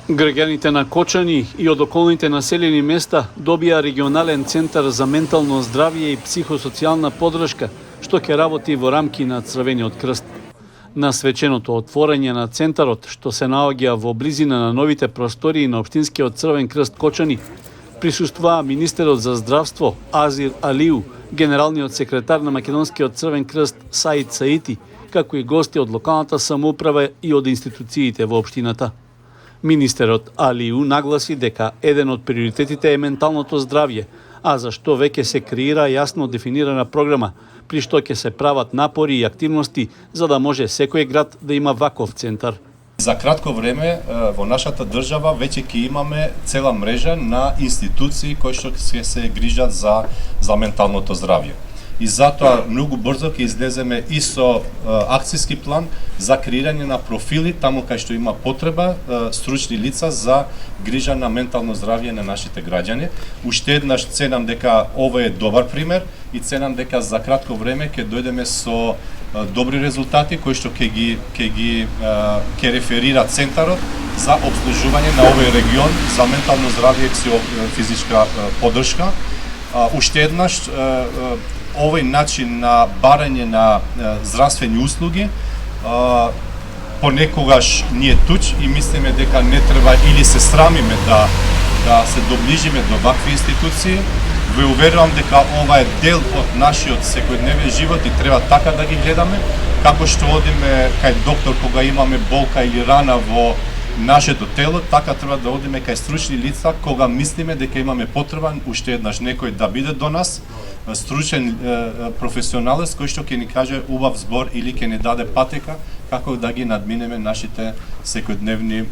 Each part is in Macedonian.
Граѓаните на Кочани и од околните населени места добија регионален центар за ментално здравје и психосоцијална поддршка, што ќе работи во рамки на Црвениот крст. На свеченото отворање на центарот, што се наоѓа во близина на новите простории на Општинскиот Црвен крст Кочани, присуствуваа министерот за здравство Азир Алиу, генералниот секретар на Македонскиот Црвен крст Саид Саити, како и гости од локалната самоуправа и од институциите во општината. Министерот Алиу нагласи дека еден од приоритетите е менталното здравје, а за што веќе се креира јасно дефинирана програма, при што ќе се прават напори и активности за да може секој град да има ваков центар. За кратко време во нашата држава веќе ќе имаме цела мрежа на институции кои што ќе се грижат за менталното здравје. И затоа многу брзо ќе излеземе и со акцијски план за креирање на профили таму кај што има потреба стручни лица за грижа на ментално здравје на нашите граѓани. Уште еднаш ценам дека ова е добар пример и ценам дека за кратко време ќе дојдеме со добри резултати кои што ќе реферира центарот за обслужување на овој регион за ментално здравје и физичка поддршка. Уште еднаш овој начин на барање на здравствени услуги понекогаш ни е туч и мислиме дека не треба или се срамиме да се доближиме до вакви институции. Ве уверувам дека ова е дел од нашиот секојдневен живот и треба така да ги гледаме, како што одиме кај доктор кога имаме болка или рана во нашето тело, така треба да одиме кај стручни лица кога мислиме дека имаме потреба уште еднаш некој да биде до нас, стручен професионалист кој што ќе ни каже убав збор или ќе ни даде патека како да ги надминеме нашите секојдневни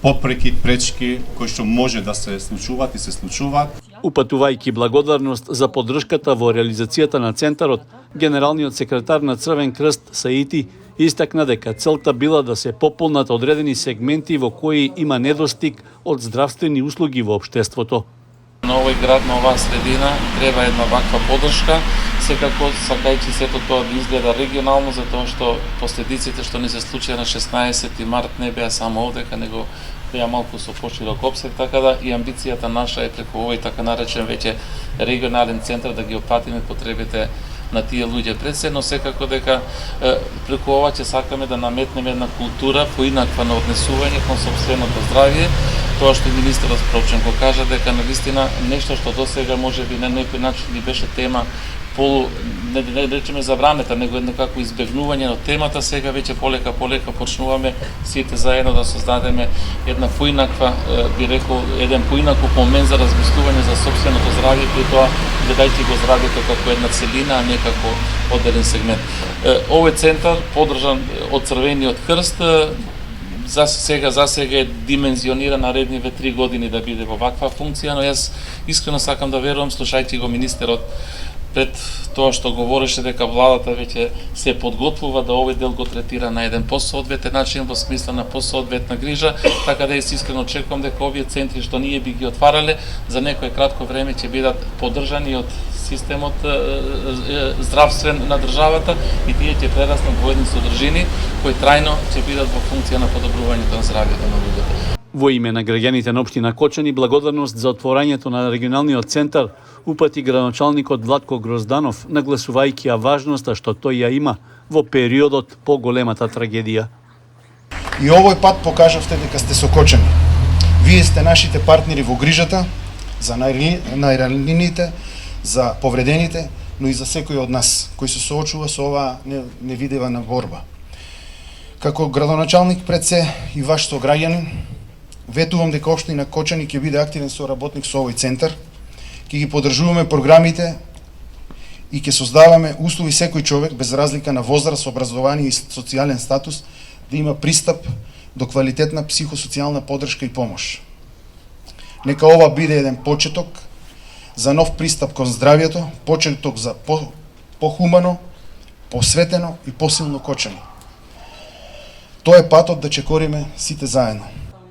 попреки, пречки кои што може да се случуваат и се случуваат. Упатувајќи благодарност за поддршката во реализацијата на центарот, генералниот секретар на Црвен крст Саити истакна дека целта била да се пополнат одредени сегменти во кои има недостиг од здравствени услуги во општеството. На овој град, на оваа средина, треба една ваква поддршка, секако сакајќи сето тоа да изгледа регионално, затоа што последиците што ни се случија на 16 март не беа само овдека, него беа малку со поширок опсег, така да и амбицијата наша е преку овој така наречен веќе регионален центар да ги опатиме потребите на тие луѓе пред се, но секако дека преку ова ќе сакаме да наметнеме една култура поинаква на однесување кон сопственото здравје. Тоа што министерот Пропченко кажа дека навистина нешто што досега можеби на некој начин ни беше тема не речеме забранета, него некако избегнување на темата, сега веќе полека почнуваме сите заедно да создадеме една поинаква, би рекол, еден поинаков момент за размислување за сопственото здравје, при тоа гледајќи го здравјето како една целина, а не како одделен сегмент. Овој центар, поддржан од Црвениот крст, за сега е димензиониран наредниве 3 години да биде во ваква функција, но јас искрено сакам да верувам, слушајќи го министерот пред тоа што говореше дека владата веќе се подготвува да овој дел го третира на еден посоодветен начин во смисла на посоодветна грижа, така да јас искрено очекувам дека овие центри што ние би ги отварале за некое кратко време ќе бидат поддржани од системот здравствен на државата и тие ќе прераснат во едни содржини кои трајно ќе бидат во функција на подобрувањето на здравјето на луѓето. Во име на граѓаните на општина Кочани, благодарност за отворањето на регионалниот центар упати градоначалникот Владко Грозданов, нагласувајќи ја важноста што тој ја има во периодот по големата трагедија. И овој пат покажавте дека сте со Кочани. Вие сте нашите партнери во грижата за најранените, за повредените, но и за секој од нас кој се соочува со оваа невидена борба. Како градоначалник пред се и ваш сограѓанин, ветувам дека општина Кочани ќе биде активен соработник со овој центар, ќе ги поддржуваме програмите и ќе создаваме услови секој човек без разлика на возраст, образование и социјален статус да има пристап до квалитетна психосоцијална поддршка и помош. Нека ова биде еден почеток за нов пристап кон здравјето, почеток за похумано, посветено и посилно Кочани. Тоа е патот да чекориме сите заедно.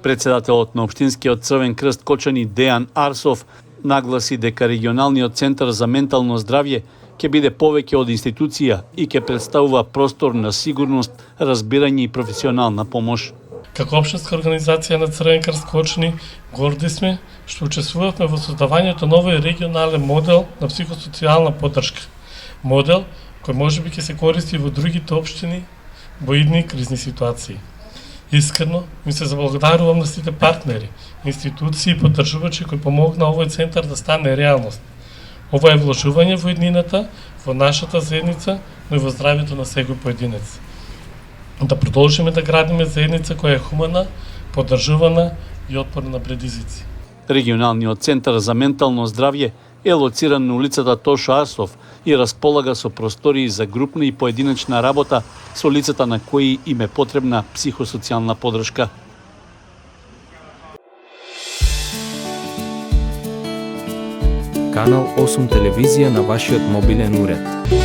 Председателот на Општинскиот Црвен крст Кочани Дејан Арсов нагласи дека регионалниот центар за ментално здравје ќе биде повеќе од институција и ќе представува простор на сигурност, разбирање и професионална помош. Како општинска организација на Црвен крст Кочани, горди сме што учествувавме во создавањето на овој регионален модел на психосоцијална поддршка. Модел кој можеби ќе се користи во другите општини во идни кризни ситуации. Искрено ми се заблагодарувам на сите партнери, институции и поддржувачи кои помогна овој центар да стане реалност. Ова е вложување во иднината, во нашата заедница, но и во здравјето на секој поединец. Да продолжиме да градиме заедница која е хумана, поддржувана и отпорна на предизвици. Регионалниот центар за ментално здравје е лоциран на улицата Тошо Арсов и располага со простории за групна и поединечна работа со лицата на кои им е потребна психосоцијална поддршка. Канал 8 телевизија на вашиот мобилен уред.